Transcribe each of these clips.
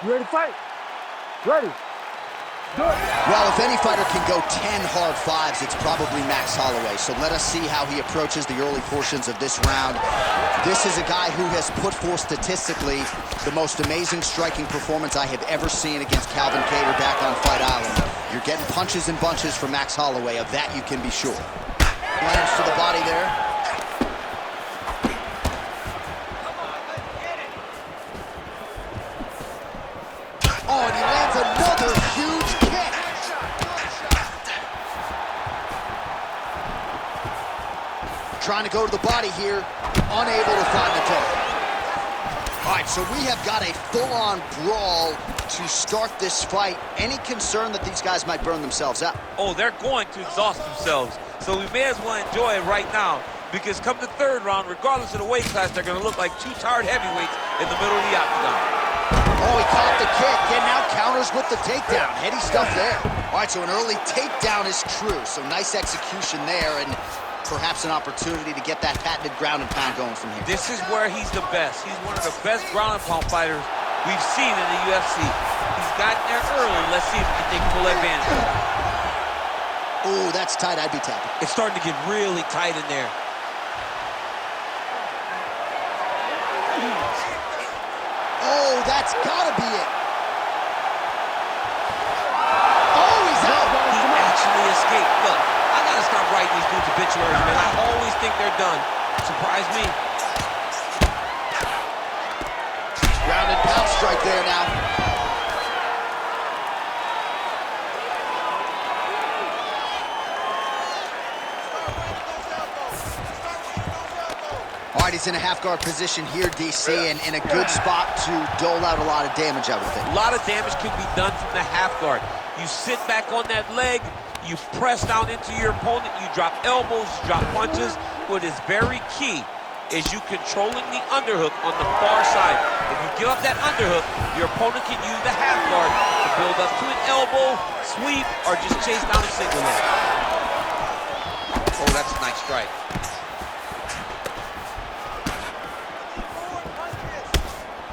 You ready to fight? Ready. Well, if any fighter can go 10 hard fives, it's probably Max Holloway. So let us see how he approaches the early portions of this round. This is a guy who has put forth statistically the most amazing striking performance I have ever seen against Calvin Kattar back on Fight Island. You're getting punches and bunches from Max Holloway. Of that you can be sure. Lands to the body there. Oh, and he lands another huge kick. Trying to go to the body here, unable to find the target. All right, so we have got a full-on brawl to start this fight. Any concern that these guys might burn themselves out? Oh, they're going to exhaust themselves. So we may as well enjoy it right now, because come the third round, regardless of the weight class, they're going to look like two tired heavyweights in the middle of the octagon. Oh, he caught the kick, and now counters with the takedown. Heady stuff there. All right, so an early takedown is true. So nice execution there, and perhaps an opportunity to get that patented ground and pound going from here. This is where he's the best. He's one of the best ground and pound fighters we've seen in the UFC. He's gotten there early. Let's see if he can take full advantage of it. Oh, that's tight. I'd be tapping. It's starting to get really tight in there. Oh, that's gotta be it. Oh, he's out. He actually escaped. Look, I gotta stop writing these dudes obituaries, man. I always think they're done. Surprise me. Ground and pound strike there now. All right, he's in a half-guard position here, DC, and in a good spot to dole out a lot of damage, I would think. A lot of damage can be done from the half guard. You sit back on that leg, you press down into your opponent, you drop elbows, you drop punches. What is very key is you controlling the underhook on the far side. If you give up that underhook, your opponent can use the half guard to build up to an elbow, sweep, or just chase down a single leg. Oh, that's a nice strike.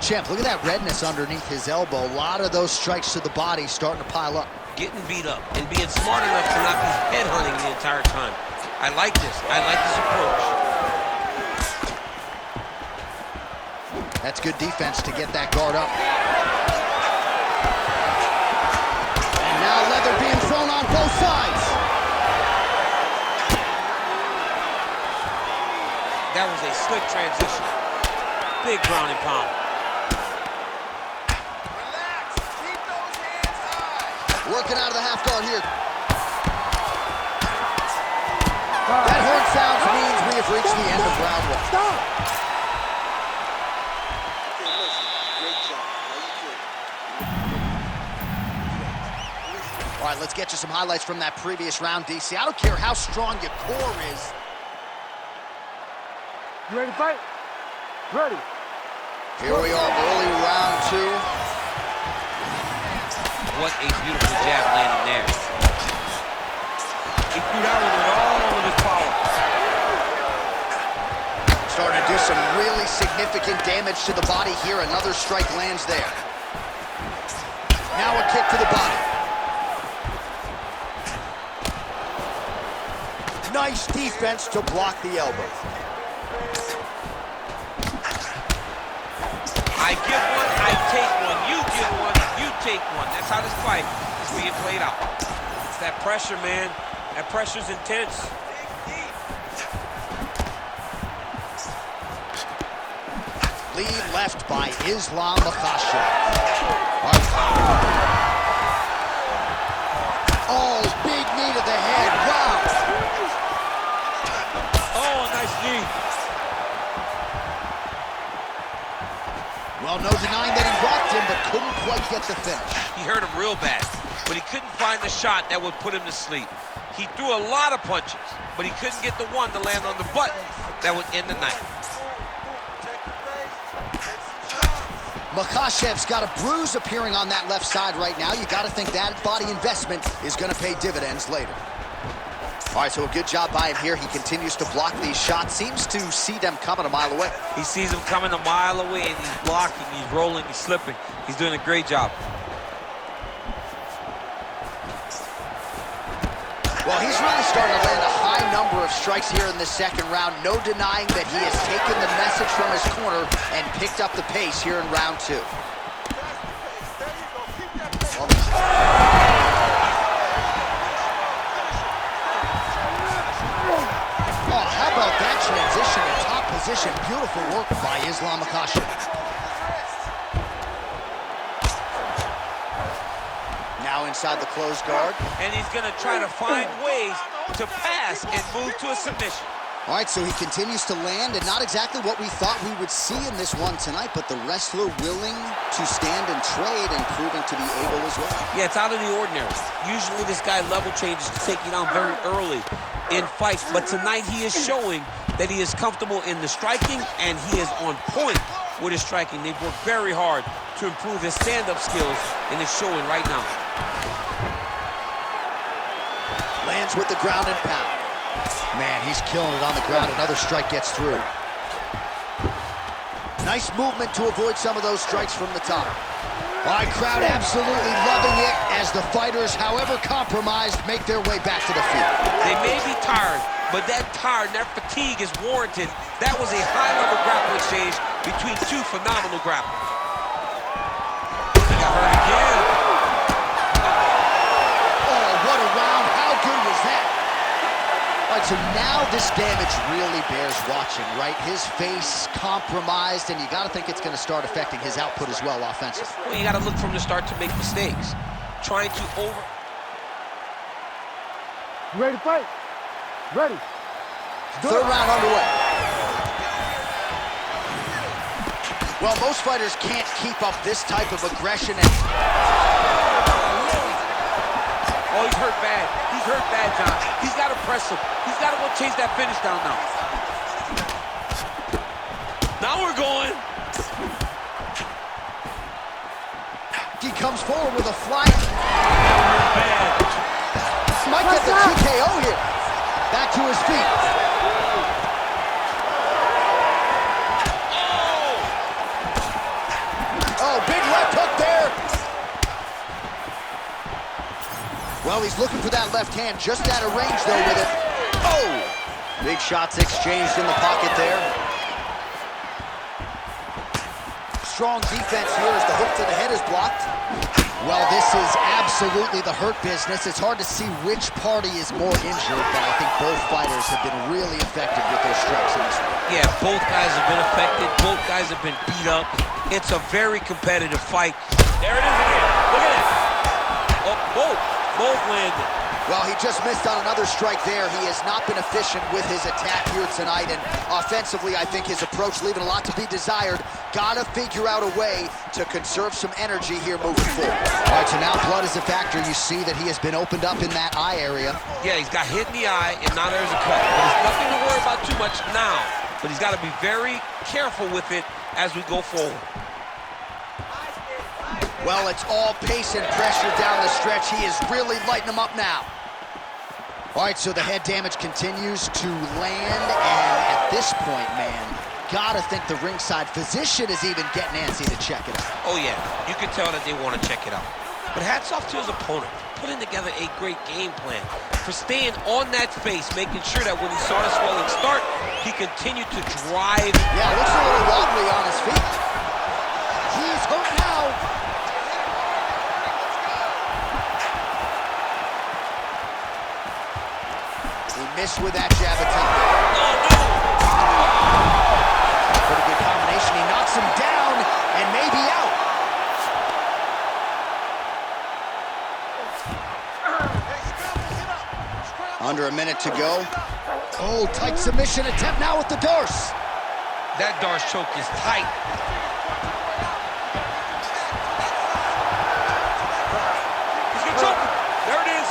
Champ, look at that redness underneath his elbow. A lot of those strikes to the body starting to pile up. Getting beat up and being smart enough to not be headhunting the entire time. I like this. I like this approach. That's good defense to get that guard up. And now leather being thrown on both sides. That was a slick transition. Big ground and pound. Working out of the half guard here. That horn sound means we have reached the end of round one. All right, let's get you some highlights from that previous round, DC. I don't care how strong your core is. You ready to fight? Ready. Here we are, early round two. What a beautiful jab landing there. He threw that one with all of his power. Starting to do some really significant damage to the body here. Another strike lands there. Now a kick to the body. Nice defense to block the elbow. I give one, I take one. You give one, you take one. That's how this fight is being played out. It's that pressure, man. That pressure's intense. Lead left by Islam Makhachev. Oh, big knee to the head. Wow. Oh, nice knee. Well, no denying that he rocked him, but couldn't quite get the finish. He hurt him real bad, but he couldn't find the shot that would put him to sleep. He threw a lot of punches, but he couldn't get the one to land on the button that would end the night. Makhachev's got a bruise appearing on that left side right now. You got to think that body investment is going to pay dividends later. All right, so a good job by him here. He continues to block these shots. Seems to see them coming a mile away. He sees them coming a mile away, and he's blocking, he's rolling, he's slipping. He's doing a great job. Well, he's really starting to land a high number of strikes here in this second round. No denying that he has taken the message from his corner and picked up the pace here in round 2. Oh, how about that transition to top position? Beautiful work by Makhachev. Now inside the closed guard. And he's going to try to find ways to pass and move to a submission. All right, so he continues to land, and not exactly what we thought we would see in this one tonight, but the wrestler willing to stand and trade and proving to be able as well. Yeah, it's out of the ordinary. Usually this guy level changes to take you down very early in fights, but tonight he is showing that he is comfortable in the striking, and he is on point with his striking. They've worked very hard to improve his stand-up skills, and it's showing right now. Lands with the ground and pound. Man, he's killing it on the ground. Another strike gets through. Nice movement to avoid some of those strikes from the top. All right, crowd absolutely loving it as the fighters, however compromised, make their way back to the field. They may be tired, but that tired, that fatigue is warranted. That was a high-level grappling exchange between two phenomenal grapplers. He got hurt again. Oh, what a round. How good was that? All right, so now this damage really bears watching, right? His face compromised, and you got to think it's going to start affecting his output as well offensively. Well, you got to look from the start to make mistakes. Trying to over... You ready to fight? Ready. Third round underway. Well, most fighters can't keep up this type of aggression and... Oh, he's hurt bad. He's hurt bad, John. He's got to press him. He's got to go chase that finish down now. Now we're going. He comes forward with a flying... Bad. Might get the TKO here. Back to his feet. Oh, big left hook there. Well, he's looking for that left hand, just out of range, though, with it. Oh! Big shots exchanged in the pocket there. Strong defense here as the hook to the head is blocked. Well, this is absolutely the hurt business. It's hard to see which party is more injured, but I think both fighters have been really effective with their strikes in this one. Yeah, both guys have been affected. Both guys have been beat up. It's a very competitive fight. There it is again. Look at it. Oh, both landed. Well, he just missed on another strike there. He has not been efficient with his attack here tonight, and offensively, I think his approach leaving a lot to be desired. Gotta figure out a way to conserve some energy here moving forward. All right, so now blood is a factor. You see that he has been opened up in that eye area. Yeah, he's got hit in the eye, and now there's a cut. But there's nothing to worry about too much now, but he's got to be very careful with it as we go forward. Well, it's all pace and pressure down the stretch. He is really lighting them up now. All right, so the head damage continues to land, and at this point, man, gotta think the ringside physician is even getting antsy to check it out. Oh, yeah, you can tell that they want to check it out. But hats off to his opponent for putting together a great game plan, for staying on that face, making sure that when he saw the swelling start, he continued to drive. Yeah, looks a little wobbly on his feet. He's hurt now. Missed with that jab attempt. Pretty good combination. He knocks him down and maybe out. Under a minute to go. Oh, tight submission attempt now with the Darce. That Darce choke is tight. He's gonna choke him. There it is.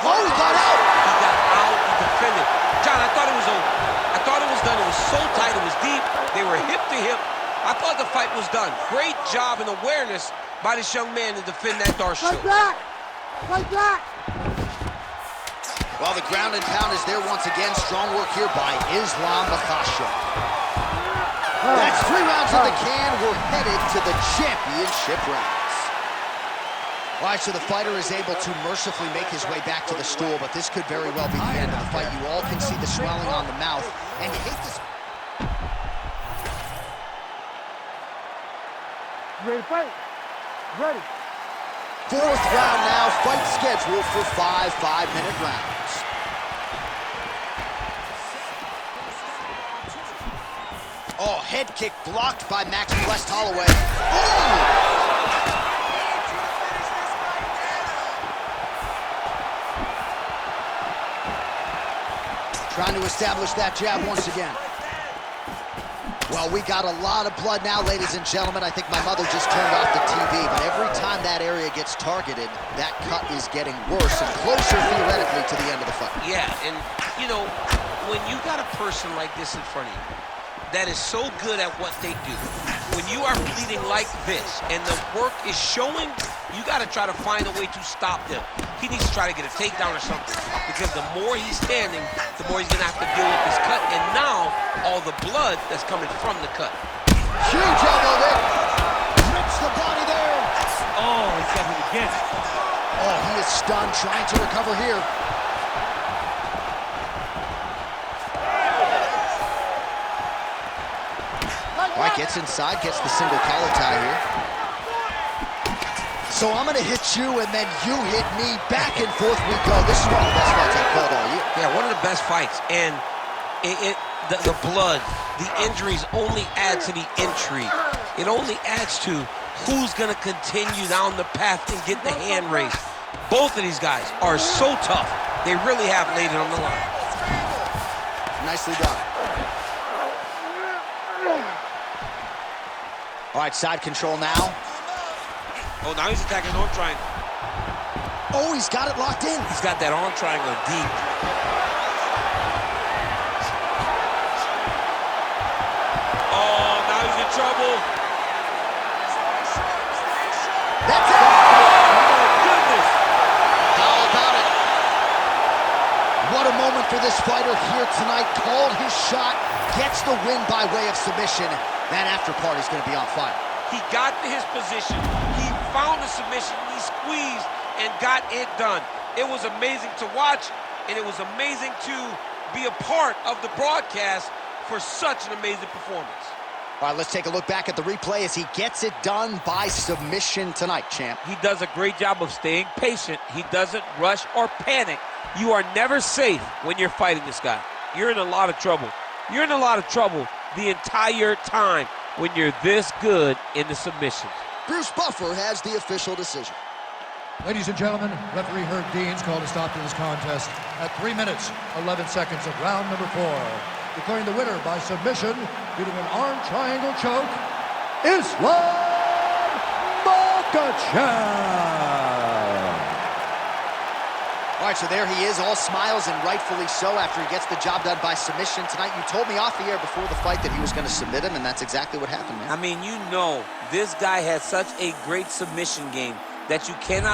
Oh, he got out! He got out, he defended. John, I thought it was over. I thought it was done. It was so tight, it was deep. They were hip to hip. I thought the fight was done. Great job and awareness by this young man to defend that Darce choke. Like that! Like that! Well, the ground and pound is there once again. Strong work here by Islam Makhachev. That's 3 rounds in the can. We're headed to the championship rounds. All right, so the fighter is able to mercifully make his way back to the stool, but this could very well be the end of the fight. You all can see the swelling on the mouth, and you hate this. Ready to fight? Ready. 4th round now, fight scheduled for 5 5-minute rounds. Oh, head kick blocked by Max Blessed Holloway. Oh! Trying to establish that jab once again. Well, we got a lot of blood now, ladies and gentlemen. I think my mother just turned off the TV, but every time that area gets targeted, that cut is getting worse and closer, theoretically, to the end of the fight. Yeah, and, you know, when you got a person like this in front of you that is so good at what they do, when you are bleeding like this and the work is showing, you got to try to find a way to stop them. He needs to try to get a takedown or something, because the more he's standing, the more he's going to have to deal with this cut, and now all the blood that's coming from the cut. Huge elbow there. Rips the body there. Oh, he's got him again. Oh, he is stunned, trying to recover here. All right, gets inside, gets the single collar tie here. So I'm going to hit you, and then you hit me. Back and forth we go. This is one of the best fights I've called all year. Yeah, one of the best fights. And the blood, the injuries only add to the intrigue. It only adds to who's going to continue down the path and get the hand raised. Both of these guys are so tough. They really have laid it on the line. Nicely done. All right, side control now. Oh, now he's attacking arm triangle. Oh, he's got it locked in. He's got that arm triangle deep. Oh, now he's in trouble. That's it. Oh, goodness. How about it? What a moment for this fighter here tonight. Called his shot, gets the win by way of submission. That after party's going to be on fire. He got to his position. He found the submission. He squeezed and got it done. It was amazing to watch, and it was amazing to be a part of the broadcast for such an amazing performance. All right, let's take a look back at the replay as he gets it done by submission tonight, champ. He does a great job of staying patient. He doesn't rush or panic. You are never safe when you're fighting this guy. You're in a lot of trouble. You're in a lot of trouble the entire time when you're this good in the submissions. Bruce Buffer has the official decision. Ladies and gentlemen, referee Herb Deans called a stop to this contest at 3 minutes, 11 seconds of round number 4. Declaring the winner by submission due to an arm triangle choke, Islam Makhachev. All right, so there he is, all smiles, and rightfully so, after he gets the job done by submission tonight. You told me off the air before the fight that he was going to submit him, and that's exactly what happened, man. I mean, you know, this guy has such a great submission game that you cannot